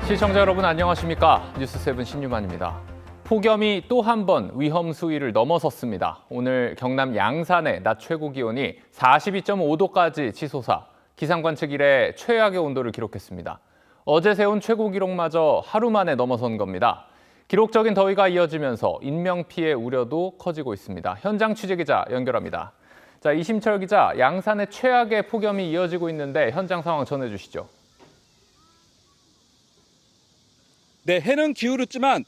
시청자 여러분 안녕하십니까? 뉴스7 신유만입니다. 폭염이 또 한 번 위험 수위를 넘어섰습니다. 오늘 경남 양산의 낮 최고 기온이 42.5도까지 치솟아 기상관측 이래 최악의 온도를 기록했습니다. 어제 세운 최고 기록마저 하루 만에 넘어선 겁니다. 기록적인 더위가 이어지면서 인명피해 우려도 커지고 있습니다. 현장 취재기자 연결합니다. 자, 이심철 기자, 양산의 최악의 폭염이 이어지고 있는데 현장 상황 전해주시죠. 네, 해는 기울었지만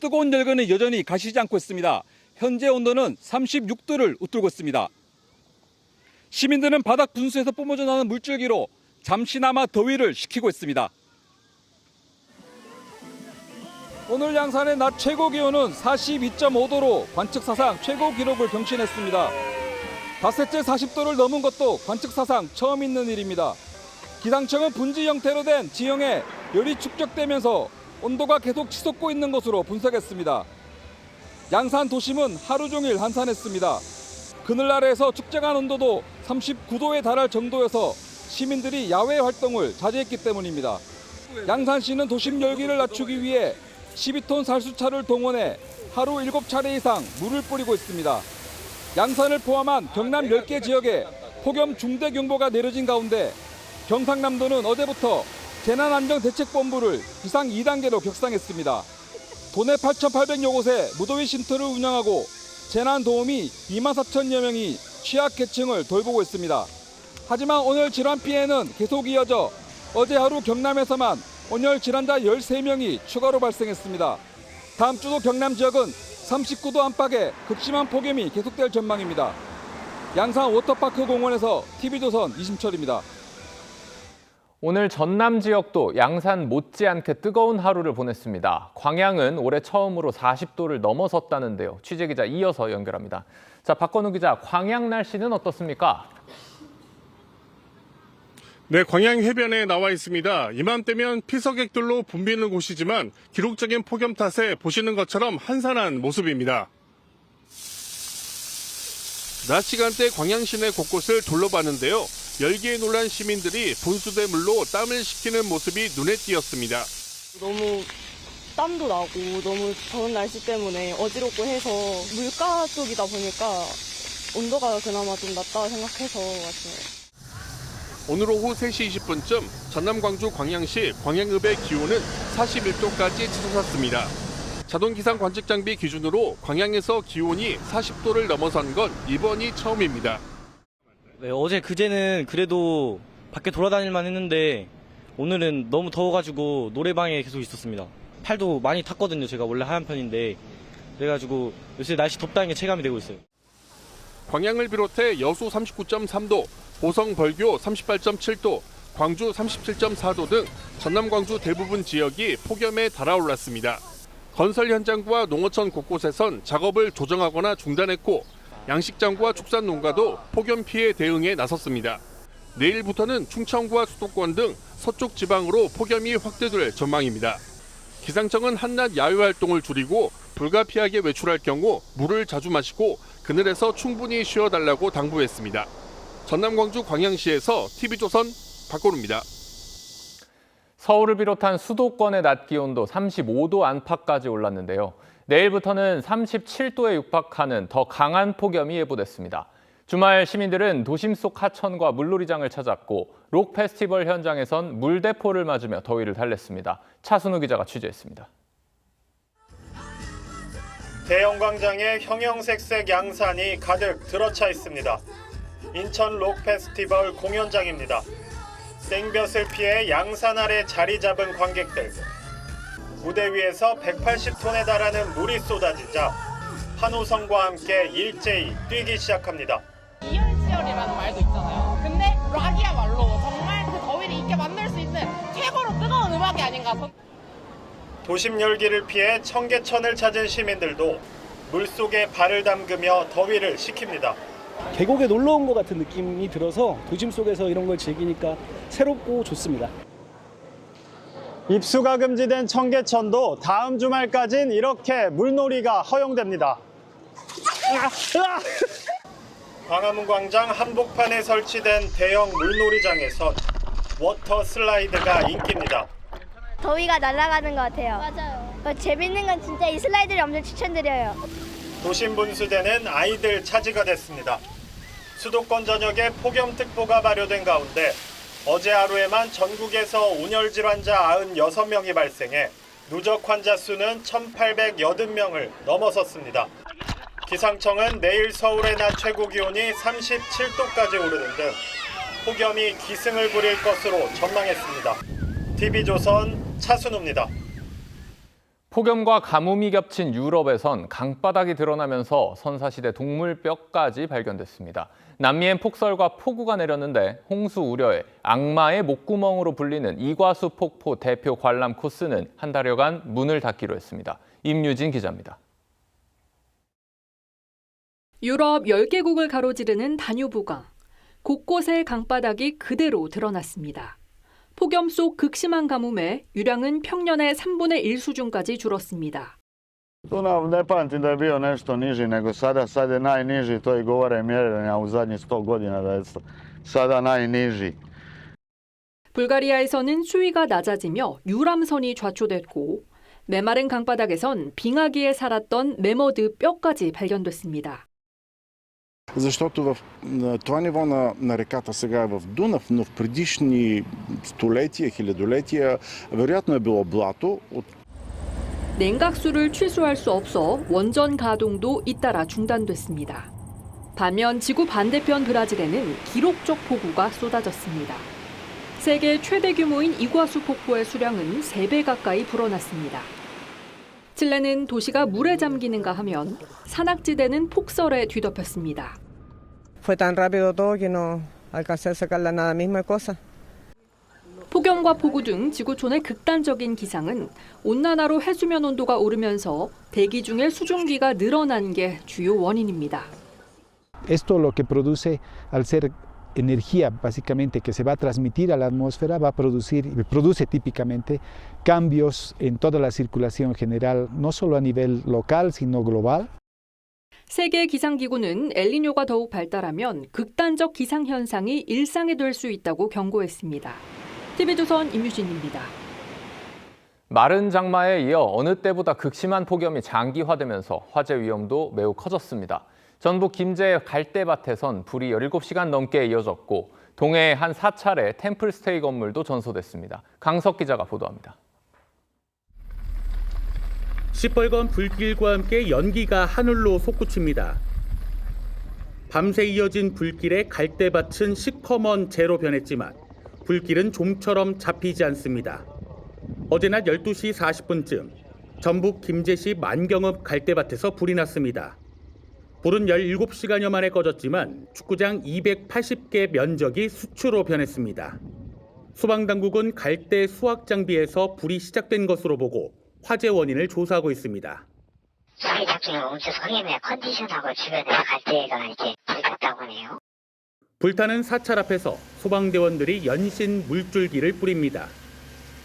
뜨거운 열기는 여전히 가시지 않고 있습니다. 현재 온도는 36도를 웃돌고 있습니다. 시민들은 바닥 분수에서 뿜어져 나오는 물줄기로 잠시나마 더위를 식히고 있습니다. 오늘 양산의 낮 최고 기온은 42.5도로 관측 사상 최고 기록을 경신했습니다. 닷새째 40도를 넘은 것도 관측 사상 처음 있는 일입니다. 기상청은 분지 형태로 된 지형에 열이 축적되면서 온도가 계속 치솟고 있는 것으로 분석했습니다. 양산 도심은 하루 종일 한산했습니다. 그늘 아래에서 측정한 온도도 39도에 달할 정도여서 시민들이 야외 활동을 자제했기 때문입니다. 양산시는 도심 열기를 낮추기 위해 12톤 살수차를 동원해 하루 7차례 이상 물을 뿌리고 있습니다. 양산을 포함한 경남 10개 지역에 폭염 중대경보가 내려진 가운데 경상남도는 어제부터 재난안전대책본부를 비상 2단계로 격상했습니다. 도내 8,800여 곳에 무더위 쉼터를 운영하고 재난도우미 2만 4천여 명이 취약계층을 돌보고 있습니다. 하지만 오늘 질환 피해는 계속 이어져 어제 하루 경남에서만 온열 질환자 13명이 추가로 발생했습니다. 다음 주도 경남 지역은 39도 안팎의 극심한 폭염이 계속될 전망입니다. 양산 워터파크 공원에서 TV조선 이심철입니다. 오늘 전남 지역도 양산 못지않게 뜨거운 하루를 보냈습니다. 광양은 올해 처음으로 40도를 넘어섰다는데요. 취재기자 이어서 연결합니다. 자, 박건우 기자, 광양 날씨는 어떻습니까? 네, 광양 해변에 나와 있습니다. 이맘때면 피서객들로 붐비는 곳이지만 기록적인 폭염 탓에 보시는 것처럼 한산한 모습입니다. 낮 시간대 광양 시내 곳곳을 둘러봤는데요. 열기에 놀란 시민들이 분수대 물로 땀을 식히는 모습이 눈에 띄었습니다. 너무 땀도 나고 너무 더운 날씨 때문에 어지럽고 해서 물가 쪽이다 보니까 온도가 그나마 좀 낮다 생각해서 왔어요. 오늘 오후 3시 20분쯤 전남 광주 광양시 광양읍의 기온은 41도까지 치솟았습니다. 자동기상 관측 장비 기준으로 광양에서 기온이 40도를 넘어선 건 이번이 처음입니다. 네, 어제 그제는 그래도 밖에 돌아다닐만 했는데 오늘은 너무 더워가지고 노래방에 계속 있었습니다. 팔도 많이 탔거든요. 제가 원래 하얀 편인데 그래가지고 요새 날씨 덥다는 게 체감이 되고 있어요. 광양을 비롯해 여수 39.3도, 보성 벌교 38.7도, 광주 37.4도 등 전남 광주 대부분 지역이 폭염에 달아올랐습니다. 건설 현장과 농어촌 곳곳에선 작업을 조정하거나 중단했고 양식장과 축산 농가도 폭염 피해 대응에 나섰습니다. 내일부터는 충청과 수도권 등 서쪽 지방으로 폭염이 확대될 전망입니다. 기상청은 한낮 야외 활동을 줄이고 불가피하게 외출할 경우 물을 자주 마시고 그늘에서 충분히 쉬어달라고 당부했습니다. 전남 광주 광양시에서 TV조선 박건우입니다. 서울을 비롯한 수도권의 낮 기온도 35도 안팎까지 올랐는데요. 내일부터는 37도에 육박하는 더 강한 폭염이 예보됐습니다. 주말 시민들은 도심 속 하천과 물놀이장을 찾았고 록 페스티벌 현장에선 물대포를 맞으며 더위를 달랬습니다. 차순우 기자가 취재했습니다. 대형 광장에 형형색색 양산이 가득 들어차 있습니다. 인천 록 페스티벌 공연장입니다. 땡볕을 피해 양산 아래 자리 잡은 관객들. 무대 위에서 180톤에 달하는 물이 쏟아지자 환호성과 함께 일제히 뛰기 시작합니다. 이열치열이라는 말도 있잖아요. 근데 락이야말로 정말 그 더위를 잊게 만들 수 있는 최고로 뜨거운 음악이 아닌가. 도심 열기를 피해 청계천을 찾은 시민들도 물속에 발을 담그며 더위를 식힙니다. 계곡에 놀러 온 것 같은 느낌이 들어서 도심 속에서 이런 걸 즐기니까 새롭고 좋습니다. 입수가 금지된 청계천도 다음 주말까진 이렇게 물놀이가 허용됩니다. 광화문 광장 한복판에 설치된 대형 물놀이장에선 워터 슬라이드가 인기입니다. 더위가 날아가는 것 같아요. 맞아요. 재밌는 건 진짜 이 슬라이드를 엄청 추천드려요. 도심 분수대는 아이들 차지가 됐습니다. 수도권 전역에 폭염특보가 발효된 가운데 어제 하루에만 전국에서 온열 질환자 96명이 발생해 누적 환자 수는 1,880명을 넘어섰습니다. 기상청은 내일 서울의 낮 최고 기온이 37도까지 오르는 등 폭염이 기승을 부릴 것으로 전망했습니다. TV조선 차순우입니다. 폭염과 가뭄이 겹친 유럽에선 강바닥이 드러나면서 선사시대 동물뼈까지 발견됐습니다. 남미엔 폭설과 폭우가 내렸는데 홍수 우려에 악마의 목구멍으로 불리는 이과수 폭포 대표 관람 코스는 한 달여간 문을 닫기로 했습니다. 임유진 기자입니다. 유럽 10개국을 가로지르는 다뉴브강. 곳곳에 강바닥이 그대로 드러났습니다. 폭염 속 극심한 가뭄에 유량은 평년의 3분의 1 수준까지 줄었습니다. Ne pamtim da je bio nešto niži nego sada, sad je najniži, to i govore mjerenja u zadnjih 100 godina da je sada najniži. 불가리아에서는 수위가 낮아지며 유람선이 좌초됐고 메마른 강바닥에선 빙하기에 살았던 매머드 뼈까지 발견됐습니다. Защото това ниво на реката сега е в Дунав, но в предишни столетия, хилядолетия, вероятно е било блато. 냉각수를 취소할 수 없어 원전 가동도 잇따라 중단됐습니다. 반면 지구 반대편 브라질에는 기록적 폭우가 쏟아졌습니다. 세계 최대 규모인 이과수 폭포의 수량은 3배 가까이 불어났습니다. 칠레는 도시가 물에 잠기는가 하면 산악지대는 폭설에 뒤덮였습니다. Fue tan rápido todo que no alcancé a sacar la nada misma cosa. 폭염과 폭우 등 지구촌의 극단적인 기상은 온난화로 해수면 온도가 오르면서 대기 중의 수증기가 늘어난 게 주요 원인입니다. Esto lo que produce al ser energía básicamente que se va a transmitir a la atmósfera va a produce típicamente cambios en toda la circulación general, no solo a nivel local sino global. 세계 기상기구는 엘니뇨가 더욱 발달하면 극단적 기상 현상이 일상이 될 수 있다고 경고했습니다. TV조선 임유진입니다. 마른 장마에 이어 어느 때보다 극심한 폭염이 장기화되면서 화재 위험도 매우 커졌습니다. 전북 김제의 갈대밭에선 불이 17시간 넘게 이어졌고 동해의 한 사찰에 템플스테이 건물도 전소됐습니다. 강석 기자가 보도합니다. 시뻘건 불길과 함께 연기가 하늘로 솟구칩니다. 밤새 이어진 불길에 갈대밭은 시커먼 재로 변했지만 불길은 좀처럼 잡히지 않습니다. 어제 낮 12시 40분쯤 전북 김제시 만경읍 갈대밭에서 불이 났습니다. 불은 17시간여 만에 꺼졌지만 축구장 280개 면적이 수초로 변했습니다. 소방당국은 갈대 수확장비에서 불이 시작된 것으로 보고 화재 원인을 조사하고 있습니다. 자기 작중에 온수 성임의 컨디션하고 주변에 갈대가 이렇게 불이 났다고 하네요. 불타는 사찰 앞에서 소방대원들이 연신 물줄기를 뿌립니다.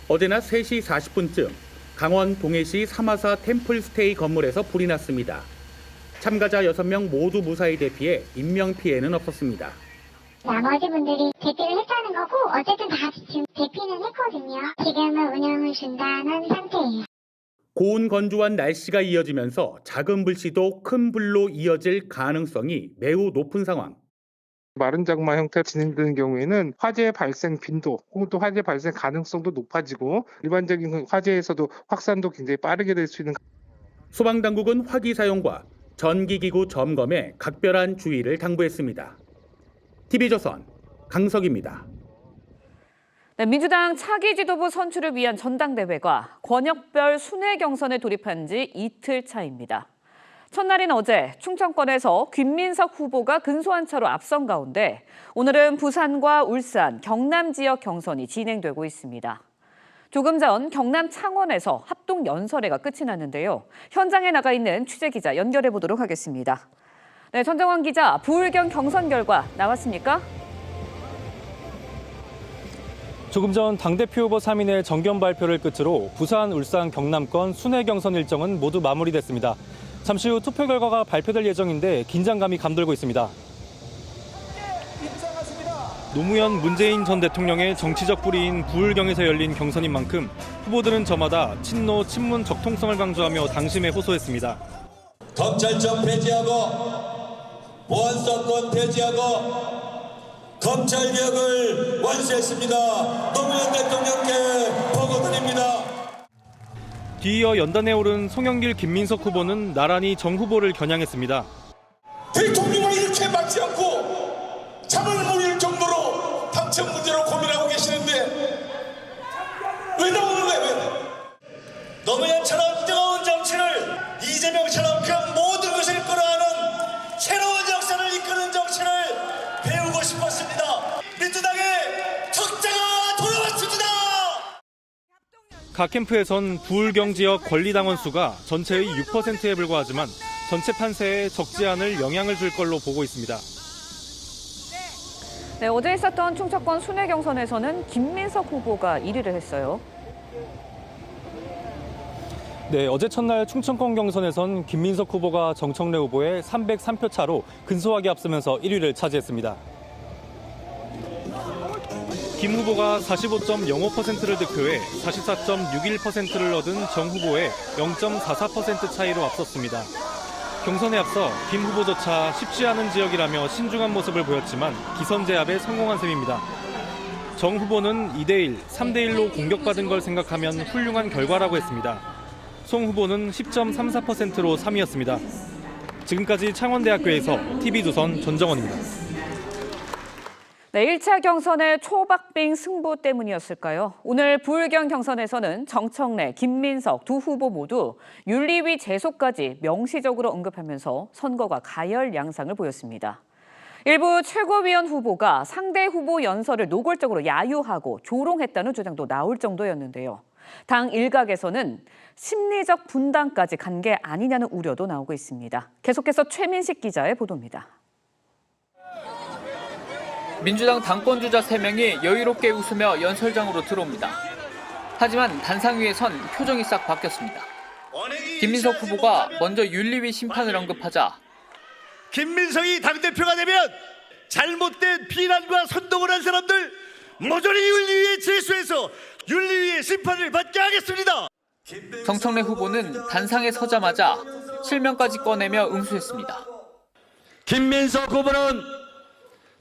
어제 낮 3시 40분쯤 강원 동해시 사마사 템플스테이 건물에서 불이 났습니다. 참가자 6명 모두 무사히 대피해 인명피해는 없었습니다. 나머지 분들이 대피를 했다는 거고 어쨌든 다 지금 대피는 했거든요. 지금은 운영을 중단한 상태예요. 고온 건조한 날씨가 이어지면서 작은 불씨도 큰 불로 이어질 가능성이 매우 높은 상황. 마른 장마 형태로 진행되는 경우에는 화재 발생 빈도 혹은 또 화재 발생 가능성도 높아지고 일반적인 화재에서도 확산도 굉장히 빠르게 될 수 있는. 소방당국은 화기 사용과 전기기구 점검에 각별한 주의를 당부했습니다. TV조선 강석입니다. 네, 민주당 차기 지도부 선출을 위한 전당대회가 권역별 순회 경선에 돌입한 지 이틀 차입니다. 첫날인 어제 충청권에서 김민석 후보가 근소한 차로 앞선 가운데 오늘은 부산과 울산, 경남 지역 경선이 진행되고 있습니다. 조금 전 경남 창원에서 합동 연설회가 끝이 났는데요. 현장에 나가 있는 취재기자 연결해 보도록 하겠습니다. 네, 전정환 기자, 부울경 경선 결과 나왔습니까? 조금 전 당대표 후보 3인의 정견 발표를 끝으로 부산, 울산, 경남권 순회 경선 일정은 모두 마무리됐습니다. 잠시 후 투표 결과가 발표될 예정인데 긴장감이 감돌고 있습니다. 노무현 문재인 전 대통령의 정치적 뿌리인 부울경에서 열린 경선인 만큼 후보들은 저마다 친노, 친문 적통성을 강조하며 당심에 호소했습니다. 검찰청 폐지하고 보안사건 폐지하고 검찰개혁을 완수했습니다. 노무현 대통령께 보고드립니다. 뒤이어 연단에 오른 송영길, 김민석 후보는 나란히 정 후보를 겨냥했습니다. 대통령을 이렇게 막지 않고 잠을 못 이룰 정도로 당첨 문제로 고민하고 계시는데 왜 나오는 거예요? 왜? 노무현처럼 뜨거운 정치를 이재명처럼 그 모든 것을 끌어안은 새로운 역사를 이끄는 정치를 배우고 싶었습니다. 민주당의 적자가 돌아왔습니다. 각 캠프에선 부울경 지역 권리당원 수가 전체의 6%에 불과하지만 전체 판세에 적지 않을 영향을 줄 걸로 보고 있습니다. 네, 어제 있었던 충청권 순회 경선에서는 김민석 후보가 1위를 했어요. 네, 어제 첫날 충청권 경선에선 김민석 후보가 정청래 후보의 303표 차로 근소하게 앞서면서 1위를 차지했습니다. 김 후보가 45.05%를 득표해 44.61%를 얻은 정 후보의 0.44% 차이로 앞섰습니다. 경선에 앞서 김 후보조차 쉽지 않은 지역이라며 신중한 모습을 보였지만 기선 제압에 성공한 셈입니다. 정 후보는 2대1, 3대1로 공격받은 걸 생각하면 훌륭한 결과라고 했습니다. 송 후보는 10.34%로 3위였습니다. 지금까지 창원대학교에서 TV조선 전정원입니다. 네, 1차 경선의 초박빙 승부 때문이었을까요? 오늘 부울경 경선에서는 정청래, 김민석 두 후보 모두 윤리위 제소까지 명시적으로 언급하면서 선거가 가열 양상을 보였습니다. 일부 최고위원 후보가 상대 후보 연설을 노골적으로 야유하고 조롱했다는 주장도 나올 정도였는데요. 당 일각에서는 심리적 분단까지 간 게 아니냐는 우려도 나오고 있습니다. 계속해서 최민식 기자의 보도입니다. 민주당 당권주자 3명이 여유롭게 웃으며 연설장으로 들어옵니다. 하지만 단상 위에선 표정이 싹 바뀌었습니다. 김민석 후보가 먼저 윤리위 심판을 언급하자 김민석이 당대표가 되면 잘못된 비난과 선동을 한 사람들 모조리 윤리위에 제소해서 윤리위의 심판을 받게 하겠습니다. 정청래 후보는 단상에 서자마자 실명까지 꺼내며 응수했습니다. 김민석 후보는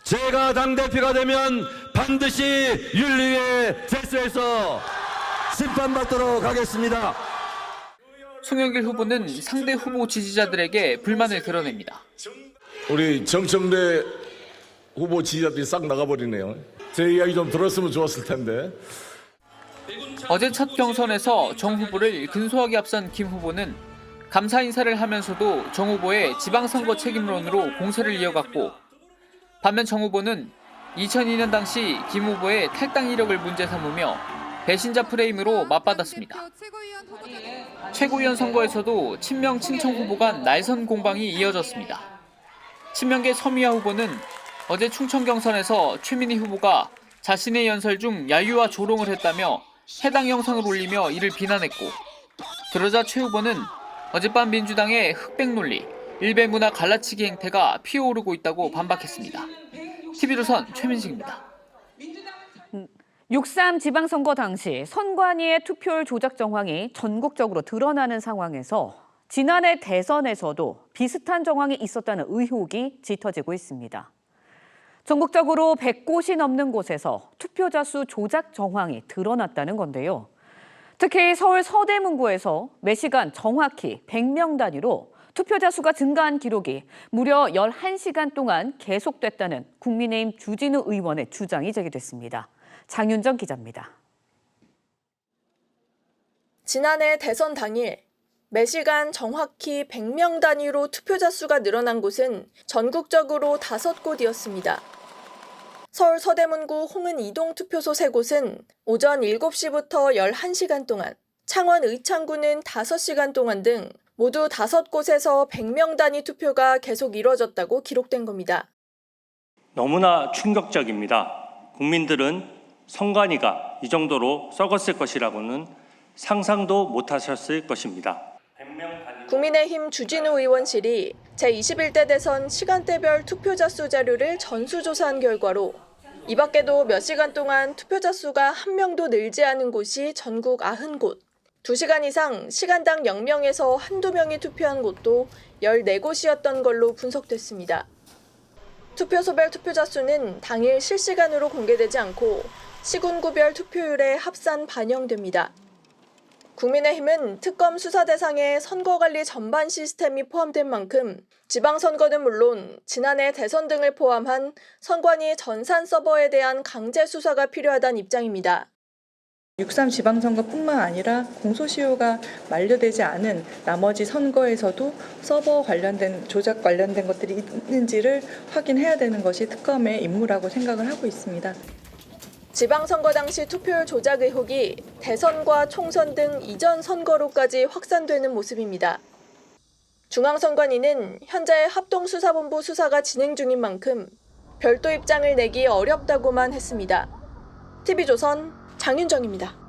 제가 당대표가 되면 반드시 윤리위에 제소해서 심판받도록 하겠습니다. 송영길 후보는 상대 후보 지지자들에게 불만을 드러냅니다. 우리 정청래 후보 지지자들이 싹 나가버리네요. 제 이야기 좀 들었으면 좋았을 텐데. 어제 첫 경선에서 정 후보를 근소하게 앞선 김 후보는 감사 인사를 하면서도 정 후보의 지방선거 책임론으로 공세를 이어갔고, 반면 정 후보는 2002년 당시 김 후보의 탈당 이력을 문제 삼으며 배신자 프레임으로 맞받았습니다. 최고위원 선거에서도 친명 친청 후보 간 날선 공방이 이어졌습니다. 친명계 서미화 후보는 어제 충청 경선에서 최민희 후보가 자신의 연설 중 야유와 조롱을 했다며 해당 영상을 올리며 이를 비난했고, 그러자 최 후보는 어젯밤 민주당의 흑백 논리, 일베 문화 갈라치기 행태가 피어오르고 있다고 반박했습니다. TV조선 최민식입니다. 6.3 지방선거 당시 선관위의 투표율 조작 정황이 전국적으로 드러나는 상황에서 지난해 대선에서도 비슷한 정황이 있었다는 의혹이 짙어지고 있습니다. 전국적으로 100곳이 넘는 곳에서 투표자 수 조작 정황이 드러났다는 건데요. 특히 서울 서대문구에서 매시간 정확히 100명 단위로 투표자 수가 증가한 기록이 무려 11시간 동안 계속됐다는 국민의힘 주진우 의원의 주장이 제기됐습니다. 장윤정 기자입니다. 지난해 대선 당일 매시간 정확히 100명 단위로 투표자 수가 늘어난 곳은 전국적으로 5곳이었습니다. 서울 서대문구 홍은 이동 투표소 3곳은 오전 7시부터 11시간 동안, 창원 의창구는 5시간 동안 등 모두 5곳에서 100명 단위 투표가 계속 이뤄졌다고 기록된 겁니다. 너무나 충격적입니다. 국민들은 선관위가 이 정도로 썩었을 것이라고는 상상도 못하셨을 것입니다. 국민의힘 주진우 의원실이 제21대 대선 시간대별 투표자 수 자료를 전수조사한 결과로 이 밖에도 몇 시간 동안 투표자 수가 1명도 늘지 않은 곳이 전국 90곳, 2시간 이상 시간당 0명에서 한두 명이 투표한 곳도 14곳이었던 걸로 분석됐습니다. 투표소별 투표자 수는 당일 실시간으로 공개되지 않고 시군구별 투표율에 합산 반영됩니다. 국민의힘은 특검 수사 대상에 선거관리 전반 시스템이 포함된 만큼 지방선거는 물론 지난해 대선 등을 포함한 선관위 전산 서버에 대한 강제 수사가 필요하다는 입장입니다. 6.3 지방선거뿐만 아니라 공소시효가 만료되지 않은 나머지 선거에서도 서버 관련된 조작 관련된 것들이 있는지를 확인해야 되는 것이 특검의 임무라고 생각을 하고 있습니다. 지방선거 당시 투표율 조작 의혹이 대선과 총선 등 이전 선거로까지 확산되는 모습입니다. 중앙선관위는 현재 합동수사본부 수사가 진행 중인 만큼 별도 입장을 내기 어렵다고만 했습니다. TV조선 장윤정입니다.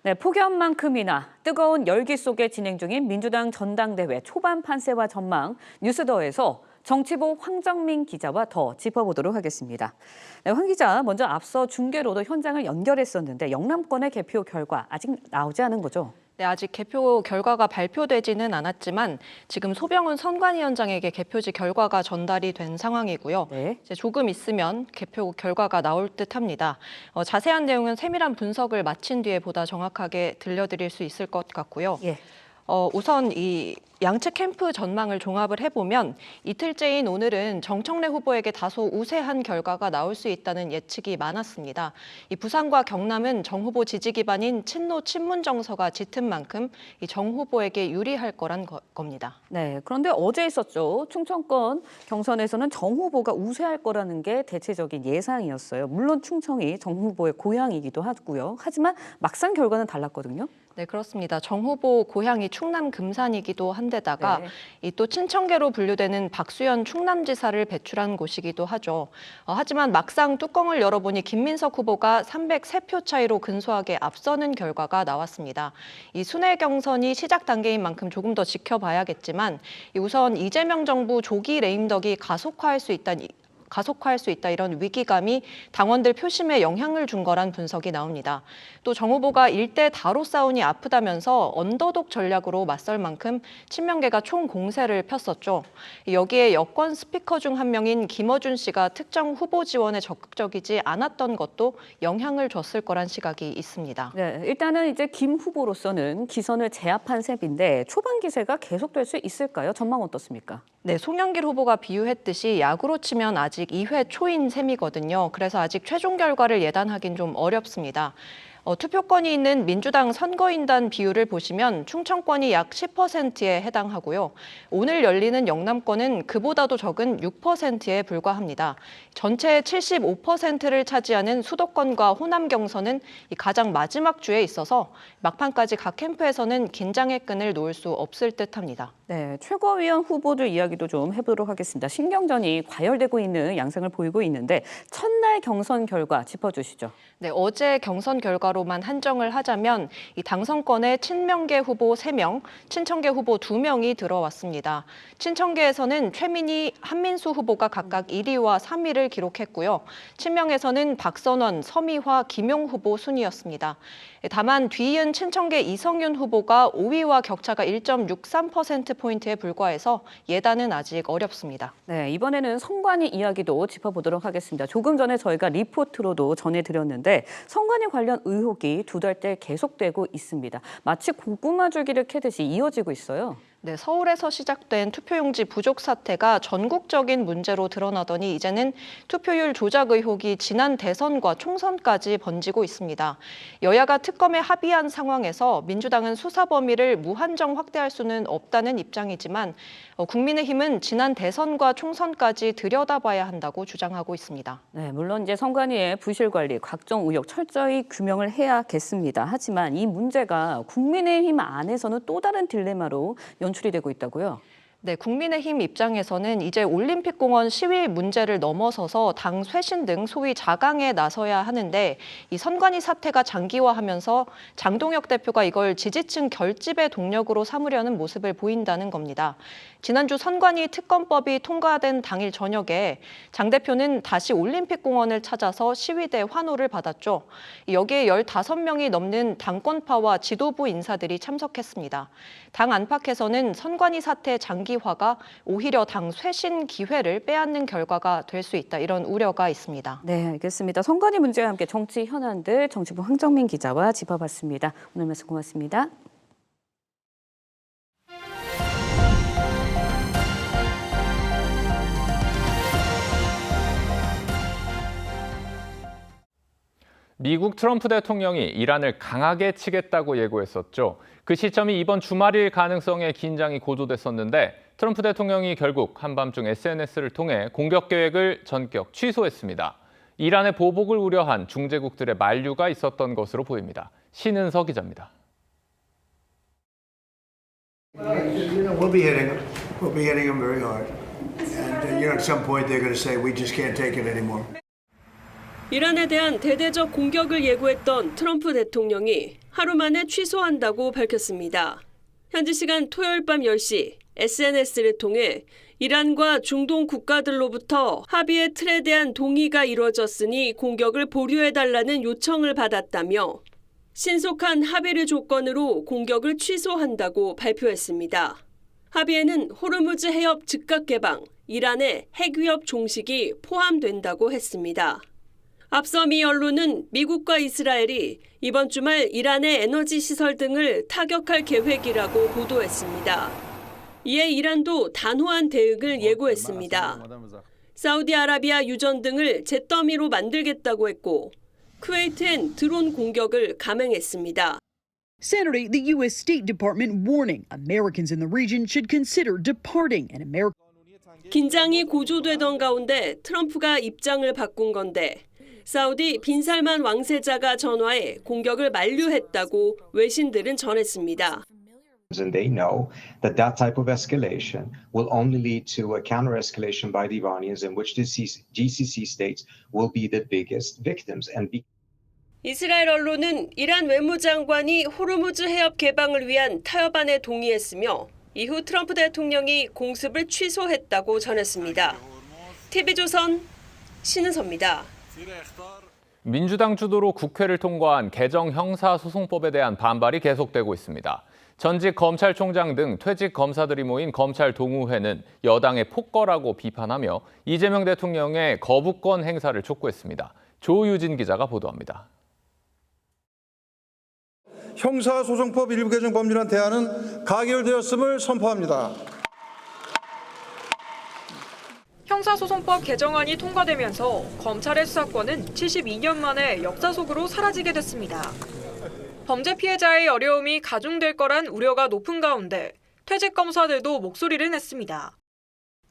네, 폭염만큼이나 뜨거운 열기 속에 진행 중인 민주당 전당대회 초반 판세와 전망, 뉴스더에서 정치부 황정민 기자와 더 짚어보도록 하겠습니다. 네, 황 기자, 먼저 앞서 중계로도 현장을 연결했었는데 영남권의 개표 결과 아직 나오지 않은 거죠? 네, 아직 개표 결과가 발표되지는 않았지만 지금 소병훈 선관위원장에게 개표지 결과가 전달이 된 상황이고요. 네. 이제 조금 있으면 개표 결과가 나올 듯합니다. 자세한 내용은 세밀한 분석을 마친 뒤에 보다 정확하게 들려드릴 수 있을 것 같고요. 예. 우선 이 양측 캠프 전망을 종합을 해보면 이틀째인 오늘은 정청래 후보에게 다소 우세한 결과가 나올 수 있다는 예측이 많았습니다. 이 부산과 경남은 정 후보 지지 기반인 친노 친문 정서가 짙은 만큼 이 정 후보에게 유리할 거란 겁니다. 네, 그런데 어제 있었죠. 충청권 경선에서는 정 후보가 우세할 거라는 게 대체적인 예상이었어요. 물론 충청이 정 후보의 고향이기도 하고요. 하지만 막상 결과는 달랐거든요. 네, 그렇습니다. 정 후보 고향이 충남 금산이기도 한데다가 네. 이 또 친청계로 분류되는 박수현 충남지사를 배출한 곳이기도 하죠. 하지만 막상 뚜껑을 열어보니 김민석 후보가 303표 차이로 근소하게 앞서는 결과가 나왔습니다. 이 순회 경선이 시작 단계인 만큼 조금 더 지켜봐야겠지만 우선 이재명 정부 조기 레임덕이 가속화할 수 있다 이런 위기감이 당원들 표심에 영향을 준 거란 분석이 나옵니다. 또 정 후보가 일대 다로 싸우니 아프다면서 언더독 전략으로 맞설 만큼 친명계가 총공세를 폈었죠. 여기에 여권 스피커 중 한 명인 김어준 씨가 특정 후보 지원에 적극적이지 않았던 것도 영향을 줬을 거란 시각이 있습니다. 네, 일단은 이제 김 후보로서는 기선을 제압한 셈인데 초반 기세가 계속될 수 있을까요? 전망 어떻습니까? 네, 송영길 후보가 비유했듯이 야구로 치면 아직 2회 초인 셈이거든요. 그래서 아직 최종 결과를 예단하긴 좀 어렵습니다. 투표권이 있는 민주당 선거인단 비율을 보시면 충청권이 약 10%에 해당하고요. 오늘 열리는 영남권은 그보다도 적은 6%에 불과합니다. 전체의 75%를 차지하는 수도권과 호남 경선은 가장 마지막 주에 있어서 막판까지 각 캠프에서는 긴장의 끈을 놓을 수 없을 듯합니다. 네, 최고위원 후보들 이야기도 좀 해보도록 하겠습니다. 신경전이 과열되고 있는 양상을 보이고 있는데 첫날 경선 결과 짚어주시죠. 네, 어제 경선 결과로만 한정을 하자면 이 당선권에 친명계 후보 3명, 친청계 후보 2명이 들어왔습니다. 친청계에서는 최민희, 한민수 후보가 각각 1위와 3위를 기록했고요. 친명에서는 박선원, 서미화, 김용 후보 순이었습니다. 다만 뒤이은 친청계 이성윤 후보가 5위와 격차가 1.63%포인트에 불과해서 예단은 아직 어렵습니다. 네, 이번에는 선관위 이야기도 짚어보도록 하겠습니다. 조금 전에 저희가 리포트로도 전해드렸는데 선관위 관련 의혹이 두 달째 계속되고 있습니다. 마치 고구마 줄기를 캐듯이 이어지고 있어요. 네, 서울에서 시작된 투표용지 부족 사태가 전국적인 문제로 드러나더니 이제는 투표율 조작 의혹이 지난 대선과 총선까지 번지고 있습니다. 여야가 특검에 합의한 상황에서 민주당은 수사 범위를 무한정 확대할 수는 없다는 입장이지만 국민의힘은 지난 대선과 총선까지 들여다봐야 한다고 주장하고 있습니다. 네, 물론 이제 선관위의 부실 관리, 각종 의혹 철저히 규명을 해야겠습니다. 하지만 이 문제가 국민의힘 안에서는 또 다른 딜레마로 연출이 되고 있다고요? 네, 국민의힘 입장에서는 이제 올림픽공원 시위 문제를 넘어서서 당 쇄신 등 소위 자강에 나서야 하는데 이 선관위 사태가 장기화하면서 장동혁 대표가 이걸 지지층 결집의 동력으로 삼으려는 모습을 보인다는 겁니다. 지난주 선관위 특검법이 통과된 당일 저녁에 장 대표는 다시 올림픽공원을 찾아서 시위대 환호를 받았죠. 여기에 15명이 넘는 당권파와 지도부 인사들이 참석했습니다. 당 안팎에서는 선관위 사태 장기화가 오히려 당 쇄신 기회를 빼앗는 결과가 될 수 있다, 이런 우려가 있습니다. 네, 알겠습니다. 선관위 문제와 함께 정치 현안들 정치부 황정민 기자와 짚어봤습니다. 오늘 말씀 고맙습니다. 미국 트럼프 대통령이 이란을 강하게 치겠다고 예고했었죠. 그 시점이 이번 주말일 가능성에 긴장이 고조됐었는데 트럼프 대통령이 결국 한밤중 SNS를 통해 공격 계획을 전격 취소했습니다. 이란의 보복을 우려한 중재국들의 만류가 있었던 것으로 보입니다. 신은서 기자입니다. We'll be hitting them. We'll be hitting them very hard. And at some point they're going to say we just can't take it anymore. 이란에 대한 대대적 공격을 예고했던 트럼프 대통령이 하루 만에 취소한다고 밝혔습니다. 현지 시간 토요일 밤 10시 SNS를 통해 이란과 중동 국가들로부터 합의의 틀에 대한 동의가 이루어졌으니 공격을 보류해달라는 요청을 받았다며 신속한 합의를 조건으로 공격을 취소한다고 발표했습니다. 합의에는 호르무즈 해협 즉각 개방, 이란의 핵 위협 종식이 포함된다고 했습니다. 앞서 미 언론은 미국과 이스라엘이 이번 주말 이란의 에너지 시설 등을 타격할 계획이라고 보도했습니다. 이에 이란도 단호한 대응을 예고했습니다. 사우디아라비아 유전 등을 잿더미로 만들겠다고 했고 쿠웨이트엔 드론 공격을 감행했습니다. Saturday, the U.S. State Department warning Americans in the region should consider departing and American. 긴장이 고조되던 가운데 트럼프가 입장을 바꾼 건데 사우디 빈살만 왕세자가 전화해 공격을 만류했다고 외신들은 전했습니다. And they know that that type of escalation will only lead to a counter-escalation by the Iranians in which the GCC states will be the biggest victims. 이스라엘 언론은 이란 외무장관이 호르무즈 해협 개방을 위한 타협안에 동의했으며 이후 트럼프 대통령이 공습을 취소했다고 전했습니다. TV조선 신은서입니다. 민주당 주도로 국회를 통과한 개정 형사소송법에 대한 반발이 계속되고 있습니다. 전직 검찰총장 등 퇴직 검사들이 모인 검찰 동우회는 여당의 폭거라고 비판하며 이재명 대통령의 거부권 행사를 촉구했습니다. 조유진 기자가 보도합니다. 형사소송법 일부 개정 법률안 대안은 가결되었음을 선포합니다. 형사소송법 개정안이 통과되면서 검찰의 수사권은 72년 만에 역사 속으로 사라지게 됐습니다. 범죄 피해자의 어려움이 가중될 거란 우려가 높은 가운데 퇴직 검사들도 목소리를 냈습니다.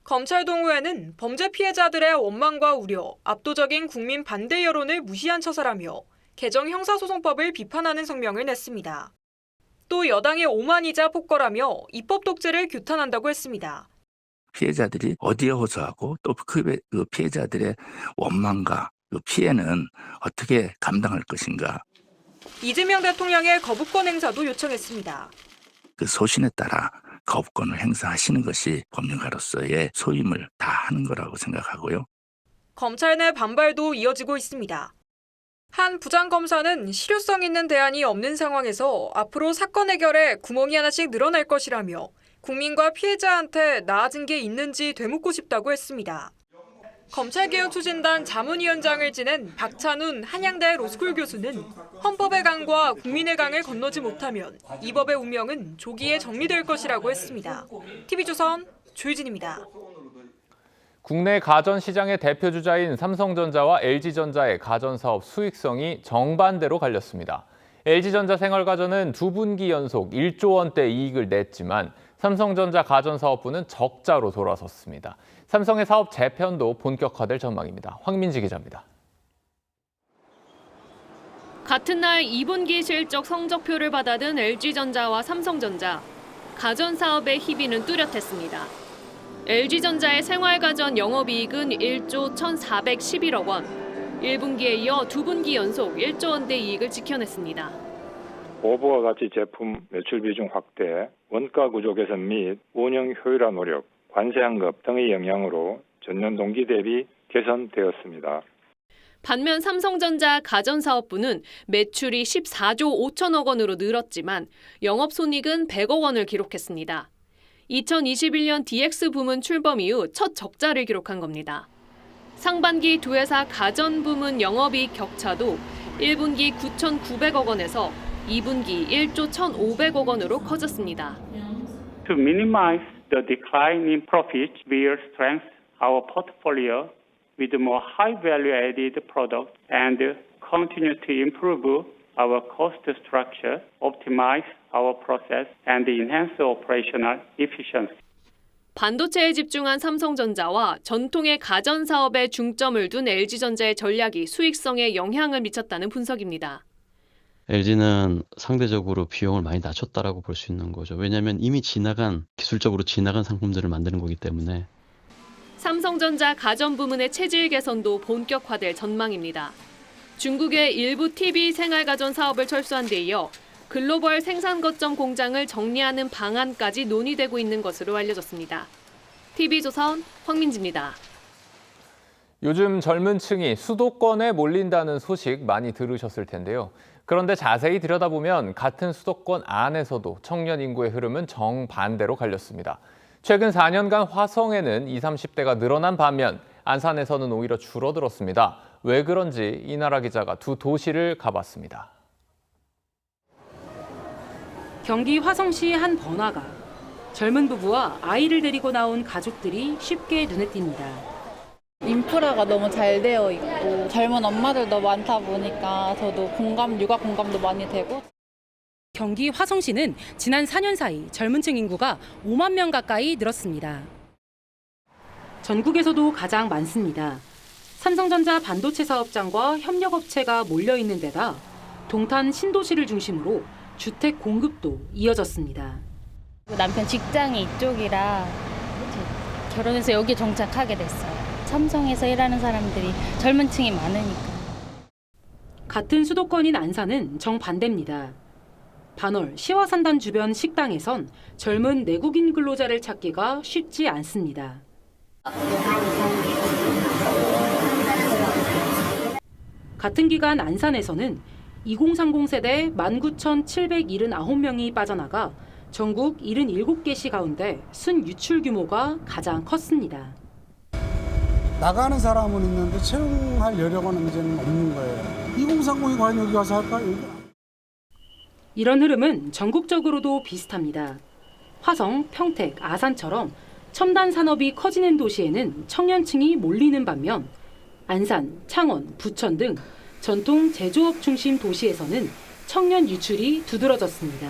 검찰 동우회는 범죄 피해자들의 원망과 우려, 압도적인 국민 반대 여론을 무시한 처사라며 개정 형사소송법을 비판하는 성명을 냈습니다. 또 여당의 오만이자 폭거라며 입법 독재를 규탄한다고 했습니다. 피해자들이 어디에 호소하고 또 그 피해자들의 원망과 그 피해는 어떻게 감당할 것인가. 이재명 대통령의 거부권 행사도 요청했습니다. 그 소신에 따라 거부권을 행사하시는 것이 법률가로서의 소임을 다하는 거라고 생각하고요. 검찰 내 반발도 이어지고 있습니다. 한 부장검사는 실효성 있는 대안이 없는 상황에서 앞으로 사건 해결에 구멍이 하나씩 늘어날 것이라며 국민과 피해자한테 나아진 게 있는지 되묻고 싶다고 했습니다. 검찰개혁추진단 자문위원장을 지낸 박찬훈 한양대 로스쿨 교수는 헌법의 강과 국민의 강을 건너지 못하면 이 법의 운명은 조기에 정리될 것이라고 했습니다. TV조선 조유진입니다. 국내 가전시장의 대표주자인 삼성전자와 LG전자의 가전사업 수익성이 정반대로 갈렸습니다. LG전자 생활가전은 2분기 연속 1조 원대 이익을 냈지만 삼성전자 가전사업부는 적자로 돌아섰습니다. 삼성의 사업 재편도 본격화될 전망입니다. 황민지 기자입니다. 같은 날 2분기 실적 성적표를 받아든 LG전자와 삼성전자. 가전사업의 희비는 뚜렷했습니다. LG전자의 생활가전 영업이익은 1조 1,411억 원. 1분기에 이어 2분기 연속 1조 원대 이익을 지켜냈습니다. 고부가 가치 제품 매출 비중 확대, 원가 구조 개선 및 운영 효율화 노력, 관세 환급 등의 영향으로 전년 동기 대비 개선되었습니다. 반면 삼성전자 가전사업부는 매출이 14조 5천억 원으로 늘었지만 영업손익은 100억 원을 기록했습니다. 2021년 DX 부문 출범 이후 첫 적자를 기록한 겁니다. 상반기 두 회사 가전 부문 영업이익 격차도 1분기 9,900억 원에서 2분기 1조 1,500억 원으로 커졌습니다. To minimize the decline in profits, we will strengthen our portfolio with more high value-added products and continue to improve our cost structure, optimize our process, and enhance operational efficiency. 반도체에 집중한 삼성전자와 전통의 가전 사업에 중점을 둔 LG전자의 전략이 수익성에 영향을 미쳤다는 분석입니다. LG는 상대적으로 비용을 많이 낮췄다라고 볼 수 있는 거죠. 왜냐하면 이미 기술적으로 지나간 상품들을 만드는 거기 때문에. 삼성전자 가전 부문의 체질 개선도 본격화될 전망입니다. 중국의 일부 TV 생활가전 사업을 철수한 데 이어 글로벌 생산 거점 공장을 정리하는 방안까지 논의되고 있는 것으로 알려졌습니다. TV조선 황민지입니다. 요즘 젊은 층이 수도권에 몰린다는 소식 많이 들으셨을 텐데요. 그런데 자세히 들여다보면 같은 수도권 안에서도 청년 인구의 흐름은 정반대로 갈렸습니다. 최근 4년간 화성에는 20, 30대가 늘어난 반면 안산에서는 오히려 줄어들었습니다. 왜 그런지 이나라 기자가 두 도시를 가봤습니다. 경기 화성시 한 번화가. 젊은 부부와 아이를 데리고 나온 가족들이 쉽게 눈에 띕니다. 인프라가 너무 잘 되어 있고 젊은 엄마들도 많다 보니까 저도 육아 공감도 많이 되고. 경기 화성시는 지난 4년 사이 젊은 층 인구가 5만 명 가까이 늘었습니다. 전국에서도 가장 많습니다. 삼성전자 반도체 사업장과 협력업체가 몰려있는 데다 동탄 신도시를 중심으로 주택 공급도 이어졌습니다. 남편 직장이 이쪽이라 결혼해서 여기 정착하게 됐어요. 삼성에서 일하는 사람들이 젊은 층이 많으니까. 같은 수도권인 안산은 정반대입니다. 반월 시화산단 주변 식당에선 젊은 내국인 근로자를 찾기가 쉽지 않습니다. 같은 기간 안산에서는 2030 세대 19,779명이 빠져나가 전국 77개 시 가운데 순유출 규모가 가장 컸습니다. 나가는 사람은 있는데 채용할 여력은 이제는 없는 거예요. 2030이 과연 여기 와서 할까요? 이런 흐름은 전국적으로도 비슷합니다. 화성, 평택, 아산처럼 첨단 산업이 커지는 도시에는 청년층이 몰리는 반면 안산, 창원, 부천 등 전통 제조업 중심 도시에서는 청년 유출이 두드러졌습니다.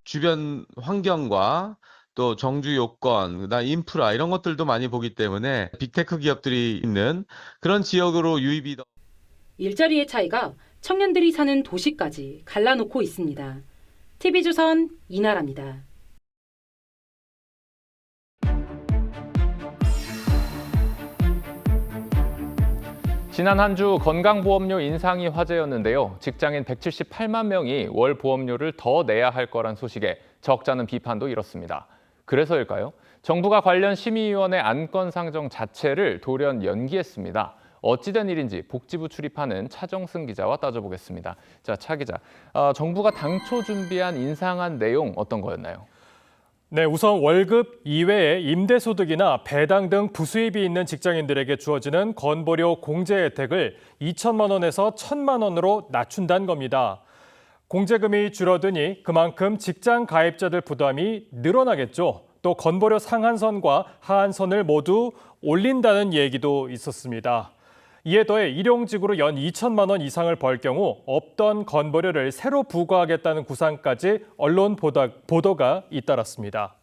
주변 환경과 또 정주 요건, 그다음 인프라 이런 것들도 많이 보기 때문에 빅테크 기업들이 있는 그런 지역으로 유입이 더. 일자리의 차이가 청년들이 사는 도시까지 갈라놓고 있습니다. TV조선 이나라입니다. 지난 한 주 건강보험료 인상이 화제였는데요. 직장인 178만 명이 월 보험료를 더 내야 할 거란 소식에 적잖은 비판도 일었습니다. 그래서일까요? 정부가 관련 심의위원회 안건 상정 자체를 돌연 연기했습니다. 어찌된 일인지 복지부 출입하는 차정승 기자와 따져보겠습니다. 자, 차 기자, 정부가 당초 준비한 인상안 내용 어떤 거였나요? 네, 우선 월급 이외에 임대소득이나 배당 등 부수입이 있는 직장인들에게 주어지는 건보료 공제 혜택을 2천만 원에서 1,000만 원으로 낮춘다는 겁니다. 공제금이 줄어드니 그만큼 직장 가입자들 부담이 늘어나겠죠. 또 건보료 상한선과 하한선을 모두 올린다는 얘기도 있었습니다. 이에 더해 일용직으로 연 2천만 원 이상을 벌 경우 없던 건보료를 새로 부과하겠다는 구상까지 언론 보도가 잇따랐습니다.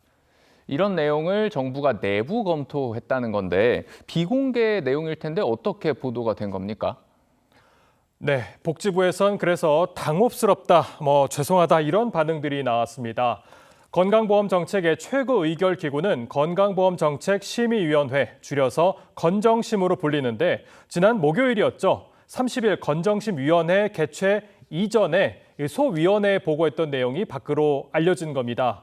이런 내용을 정부가 내부 검토했다는 건데 비공개 내용일 텐데 어떻게 보도가 된 겁니까? 네, 복지부에선 그래서 당혹스럽다, 죄송하다 이런 반응들이 나왔습니다. 건강보험정책의 최고 의결기구는 건강보험정책심의위원회, 줄여서 건정심으로 불리는데 지난 목요일이었죠. 30일 건정심위원회 개최 이전에 소위원회에 보고했던 내용이 밖으로 알려진 겁니다.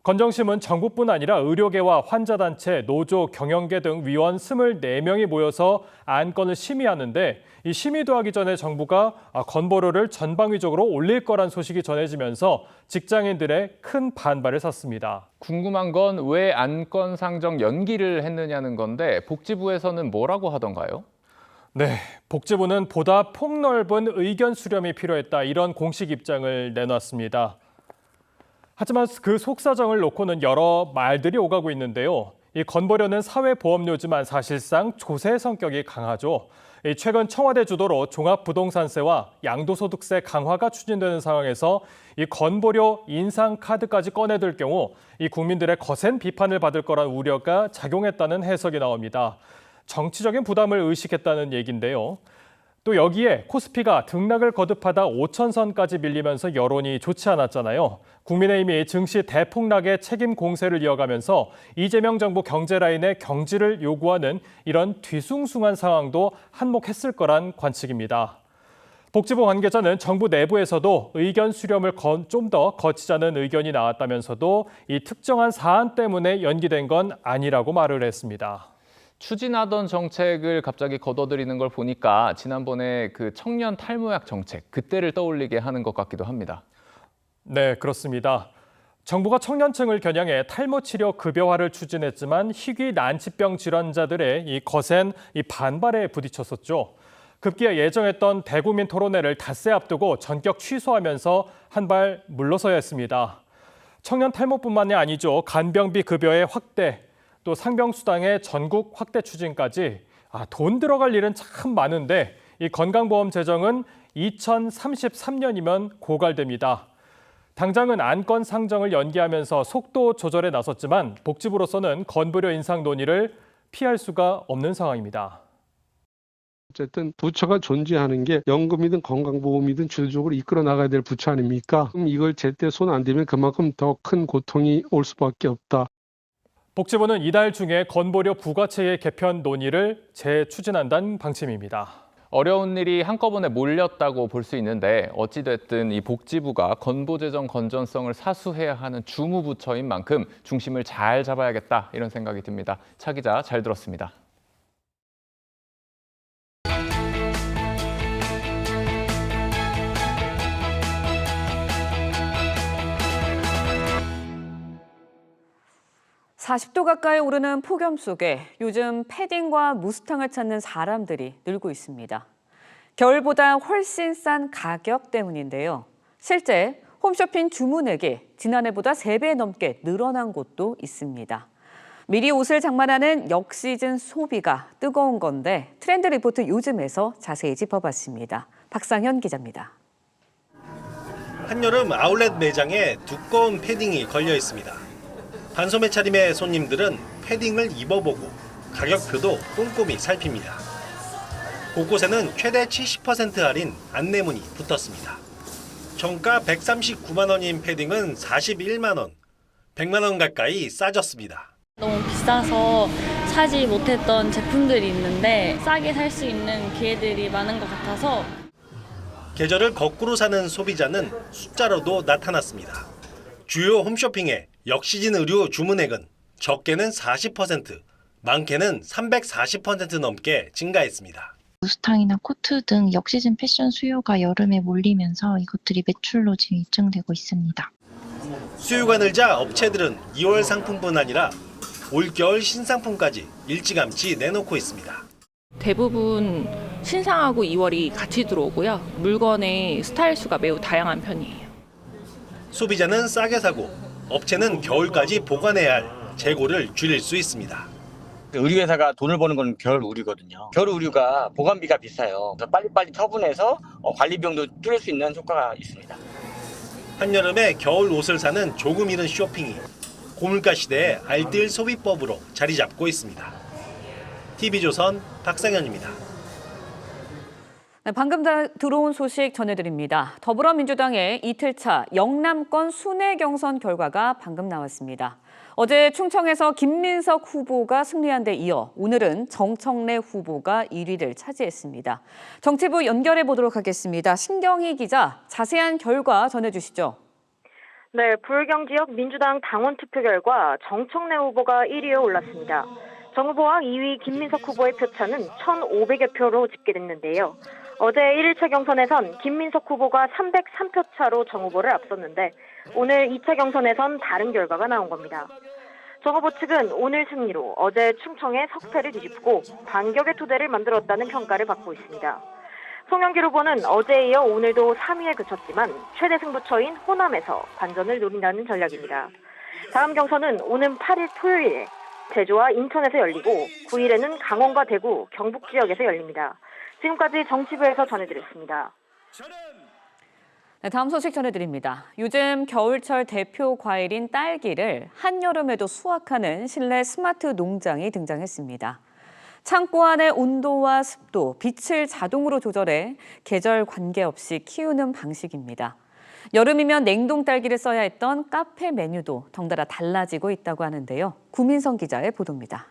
건정심은 정부뿐 아니라 의료계와 환자단체, 노조, 경영계 등 위원 24명이 모여서 안건을 심의하는데 이 심의도 하기 전에 정부가 건보료를 전방위적으로 올릴 거란 소식이 전해지면서 직장인들의 큰 반발을 샀습니다. 궁금한 건 왜 안건 상정 연기를 했느냐는 건데 복지부에서는 뭐라고 하던가요? 네, 복지부는 보다 폭넓은 의견 수렴이 필요했다, 이런 공식 입장을 내놨습니다. 하지만 그 속사정을 놓고는 여러 말들이 오가고 있는데요. 이 건보료는 사회보험료지만 사실상 조세 성격이 강하죠. 최근 청와대 주도로 종합부동산세와 양도소득세 강화가 추진되는 상황에서 이 건보료 인상 카드까지 꺼내들 경우 이 국민들의 거센 비판을 받을 거란 우려가 작용했다는 해석이 나옵니다. 정치적인 부담을 의식했다는 얘기인데요. 또 여기에 코스피가 등락을 거듭하다 5천선까지 밀리면서 여론이 좋지 않았잖아요. 국민의힘이 증시 대폭락의 책임 공세를 이어가면서 이재명 정부 경제 라인의 경지를 요구하는 이런 뒤숭숭한 상황도 한몫했을 거란 관측입니다. 복지부 관계자는 정부 내부에서도 의견 수렴을 좀 더 거치자는 의견이 나왔다면서도 이 특정한 사안 때문에 연기된 건 아니라고 말을 했습니다. 추진하던 정책을 갑자기 거둬들이는 걸 보니까 지난번에 그 청년 탈모약 정책, 그때를 떠올리게 하는 것 같기도 합니다. 네, 그렇습니다. 정부가 청년층을 겨냥해 탈모 치료 급여화를 추진했지만 희귀 난치병 질환자들의 이 거센 반발에 부딪혔었죠. 급기야 예정했던 대국민 토론회를 닷새 앞두고 전격 취소하면서 한 발 물러서야 했습니다. 청년 탈모뿐만이 아니죠. 간병비 급여의 확대, 또 상병수당의 전국 확대 추진까지 돈 들어갈 일은 참 많은데 이 건강보험 제정은 2033년이면 고갈됩니다. 당장은 안건 상정을 연기하면서 속도 조절에 나섰지만 복지부로서는 건보료 인상 논의를 피할 수가 없는 상황입니다. 어쨌든 부처가 존재하는 게 연금이든 건강보험이든 주도적으로 이끌어 나가야 될 부처 아닙니까? 그럼 이걸 제때 손 안 대면 그만큼 더 큰 고통이 올 수밖에 없다. 복지부는 이달 중에 건보료 부과체계 개편 논의를 재추진한다는 방침입니다. 어려운 일이 한꺼번에 몰렸다고 볼 수 있는데 어찌됐든 이 복지부가 건보재정 건전성을 사수해야 하는 주무부처인 만큼 중심을 잘 잡아야겠다, 이런 생각이 듭니다. 차 기자, 잘 들었습니다. (40도) 가까이 오르는 폭염 속에 요즘 패딩과 무스탕을 찾는 사람들이 늘고 있습니다. 겨울보다 훨씬 싼 가격 때문인데요. 실제 홈쇼핑 주문액이 지난해보다 3배 넘게 늘어난 곳도 있습니다. 미리 옷을 장만하는 역시즌 소비가 뜨거운 건데 트렌드 리포트 요즘에서 자세히 짚어봤습니다. 박상현 기자입니다. 한여름 아울렛 매장에 두꺼운 패딩이 걸려 있습니다. 반소매 차림의 손님들은 패딩을 입어보고 가격표도 꼼꼼히 살핍니다. 곳곳에는 최대 70% 할인 안내문이 붙었습니다. 정가 139만 원인 패딩은 41만 원, 100만 원 가까이 싸졌습니다. 너무 비싸서 사지 못했던 제품들이 있는데 싸게 살 수 있는 기회들이 많은 것 같아서 계절을 거꾸로 사는 소비자는 숫자로도 나타났습니다. 주요 홈쇼핑의 역시진 의류 주문액은 적게는 40%, 많게는 340% 넘게 증가했습니다. 무스탕이나 코트 등 역시즌 패션 수요가 여름에 몰리면서 이것들이 매출로 지금 입증되고 있습니다. 수요가 늘자 업체들은 2월 상품뿐 아니라 올겨울 신상품까지 일찌감치 내놓고 있습니다. 대부분 신상하고 2월이 같이 들어오고요. 물건의 스타일 수가 매우 다양한 편이에요. 소비자는 싸게 사고 업체는 겨울까지 보관해야 할 재고를 줄일 수 있습니다. 의류회사가 돈을 버는 건 겨울 의류거든요. 겨울 의류가 보관비가 비싸요. 그래서 빨리빨리 처분해서 관리 비용도 줄일 수 있는 효과가 있습니다. 한여름에 겨울 옷을 사는 조금 이른 쇼핑이 고물가 시대의 알뜰 소비법으로 자리 잡고 있습니다. TV조선 박상현입니다. 네, 방금 들어온 소식 전해드립니다. 더불어민주당의 이틀차 영남권 순회 경선 결과가 방금 나왔습니다. 어제 충청에서 김민석 후보가 승리한 데 이어 오늘은 정청래 후보가 1위를 차지했습니다. 정치부 연결해 보도록 하겠습니다. 신경희 기자, 자세한 결과 전해주시죠. 네, 부울경 지역 민주당 당원 투표 결과 정청래 후보가 1위에 올랐습니다. 정 후보와 2위 김민석 후보의 표차는 1,500여 표로 집계됐는데요. 어제 1일차 경선에선 김민석 후보가 303표 차로 정 후보를 앞섰는데 오늘 2차 경선에선 다른 결과가 나온 겁니다. 정 후보 측은 오늘 승리로 어제 충청의 석패를 뒤집고 반격의 토대를 만들었다는 평가를 받고 있습니다. 송영길 후보는 어제에 이어 오늘도 3위에 그쳤지만 최대 승부처인 호남에서 반전을 노린다는 전략입니다. 다음 경선은 오는 8일 토요일에 제주와 인천에서 열리고 9일에는 강원과 대구, 경북 지역에서 열립니다. 지금까지 정치부에서 전해드렸습니다. 네, 다음 소식 전해드립니다. 요즘 겨울철 대표 과일인 딸기를 한여름에도 수확하는 실내 스마트 농장이 등장했습니다. 창고 안의 온도와 습도, 빛을 자동으로 조절해 계절 관계없이 키우는 방식입니다. 여름이면 냉동 딸기를 써야 했던 카페 메뉴도 덩달아 달라지고 있다고 하는데요. 구민성 기자의 보도입니다.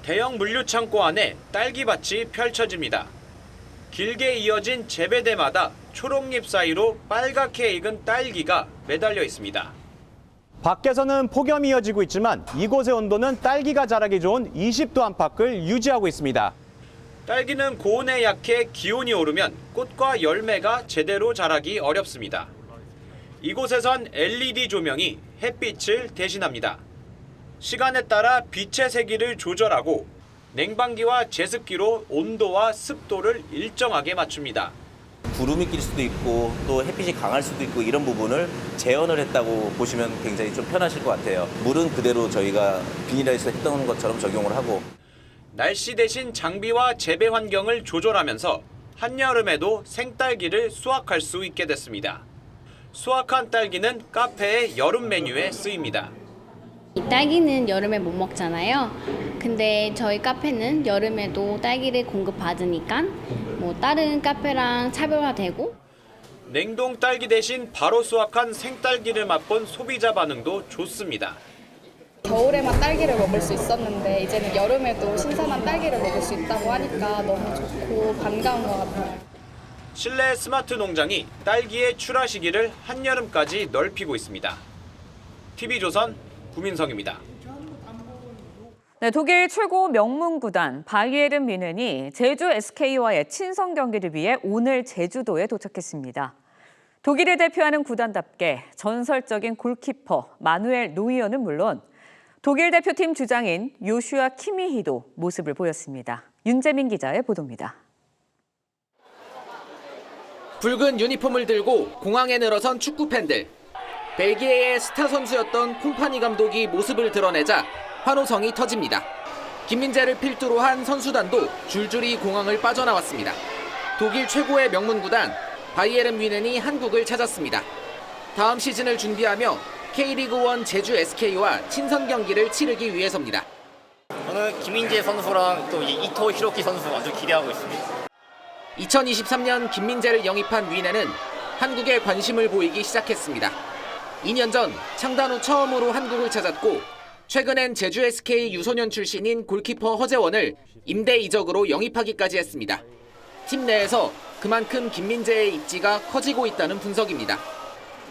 대형 물류 창고 안에 딸기밭이 펼쳐집니다. 길게 이어진 재배대마다 초록잎 사이로 빨갛게 익은 딸기가 매달려 있습니다. 밖에서는 폭염이 이어지고 있지만 이곳의 온도는 딸기가 자라기 좋은 20도 안팎을 유지하고 있습니다. 딸기는 고온에 약해 기온이 오르면 꽃과 열매가 제대로 자라기 어렵습니다. 이곳에선 LED 조명이 햇빛을 대신합니다. 시간에 따라 빛의 세기를 조절하고 냉방기와 제습기로 온도와 습도를 일정하게 맞춥니다. 구름이 낄 수도 있고 또 햇빛이 강할 수도 있고 이런 부분을 재현을 했다고 보시면 굉장히 좀 편하실 것 같아요. 물은 그대로 저희가 비닐하우스 했던 것처럼 적용을 하고. 날씨 대신 장비와 재배 환경을 조절하면서 한여름에도 생딸기를 수확할 수 있게 됐습니다. 수확한 딸기는 카페의 여름 메뉴에 쓰입니다. 이 딸기는 여름에 못 먹잖아요. 근데 저희 카페는 여름에도 딸기를 공급받으니까 뭐 다른 카페랑 차별화되고. 냉동 딸기 대신 바로 수확한 생딸기를 맛본 소비자 반응도 좋습니다. 겨울에만 딸기를 먹을 수 있었는데 이제는 여름에도 신선한 딸기를 먹을 수 있다고 하니까 너무 좋고 반가운 것 같아요. 실내 스마트 농장이 딸기의 출하 시기를 한여름까지 넓히고 있습니다. TV조선 구민성입니다. 네, 독일 최고 명문 구단 바이에른 뮌헨이 제주 SK와의 친선 경기를 위해 오늘 제주도에 도착했습니다. 독일을 대표하는 구단답게 전설적인 골키퍼 마누엘 노이어는 물론 독일 대표팀 주장인 요슈아 키미히도 모습을 보였습니다. 윤재민 기자의 보도입니다. 붉은 유니폼을 들고 공항에 늘어선 축구 팬들. 벨기에의 스타 선수였던 콤파니 감독이 모습을 드러내자 환호성이 터집니다. 김민재를 필두로 한 선수단도 줄줄이 공항을 빠져나왔습니다. 독일 최고의 명문 구단 바이에른 뮌헨이 한국을 찾았습니다. 다음 시즌을 준비하며 K리그1 제주 SK와 친선 경기를 치르기 위해서입니다. 저는 김민재 선수랑 또 이토 히로키 선수 아주 기대하고 있습니다. 2023년 김민재를 영입한 뮌헨은 한국에 관심을 보이기 시작했습니다. 2년 전 창단 후 처음으로 한국을 찾았고 최근엔 제주 SK 유소년 출신인 골키퍼 허재원을 임대 이적으로 영입하기까지 했습니다. 팀 내에서 그만큼 김민재의 입지가 커지고 있다는 분석입니다.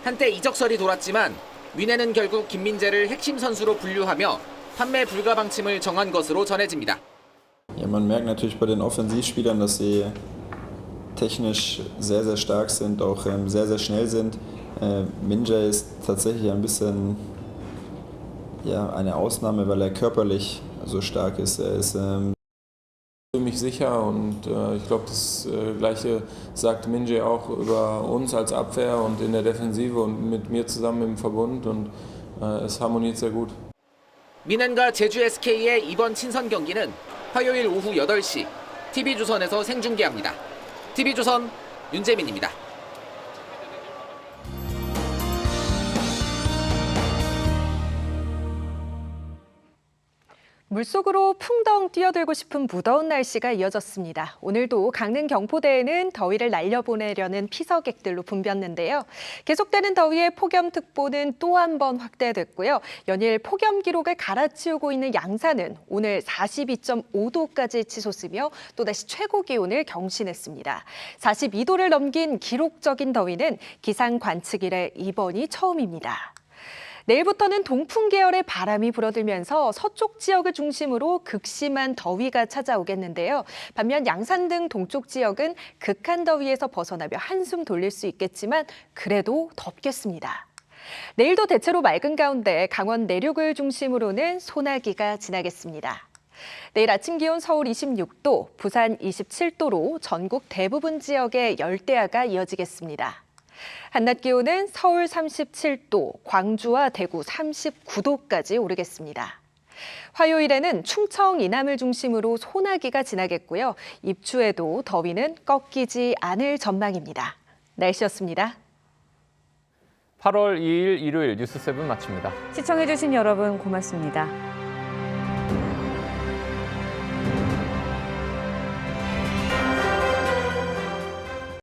한때 이적설이 돌았지만 뮌헨은 결국 김민재를 핵심 선수로 분류하며 판매 불가 방침을 정한 것으로 전해집니다. Ja, man merkt natürlich bei den Offensivspielern, dass sie technisch sehr, sehr stark sind, auch sehr, sehr schnell sind. Minje ist tatsächlich ein bisschen eine Ausnahme, weil er körperlich so stark ist. Er ist fühle mich sicher und ich glaube, das Gleiche sagt Minje auch über uns als Abwehr und in der Defensive und mit mir zusammen im Verbund und es harmoniert sehr gut. 뮌헨과 제주 SK의 이번 친선 경기는 화요일 오후 8시 TV조선에서 생중계합니다. TV조선 윤재민입니다. 물속으로 풍덩 뛰어들고 싶은 무더운 날씨가 이어졌습니다. 오늘도 강릉 경포대에는 더위를 날려보내려는 피서객들로 붐볐는데요. 계속되는 더위에 폭염특보는 또 한 번 확대됐고요. 연일 폭염 기록을 갈아치우고 있는 양산은 오늘 42.5도까지 치솟으며 또다시 최고 기온을 경신했습니다. 42도를 넘긴 기록적인 더위는 기상 관측 이래 이번이 처음입니다. 내일부터는 동풍 계열의 바람이 불어들면서 서쪽 지역을 중심으로 극심한 더위가 찾아오겠는데요. 반면 양산 등 동쪽 지역은 극한 더위에서 벗어나며 한숨 돌릴 수 있겠지만 그래도 덥겠습니다. 내일도 대체로 맑은 가운데 강원 내륙을 중심으로는 소나기가 지나겠습니다. 내일 아침 기온 서울 26도, 부산 27도로 전국 대부분 지역에 열대야가 이어지겠습니다. 한낮 기온은 서울 37도, 광주와 대구 39도까지 오르겠습니다. 화요일에는 충청 이남을 중심으로 소나기가 지나겠고요. 입추에도 더위는 꺾이지 않을 전망입니다. 날씨였습니다. 8월 2일 일요일 뉴스7 마칩니다. 시청해주신 여러분 고맙습니다.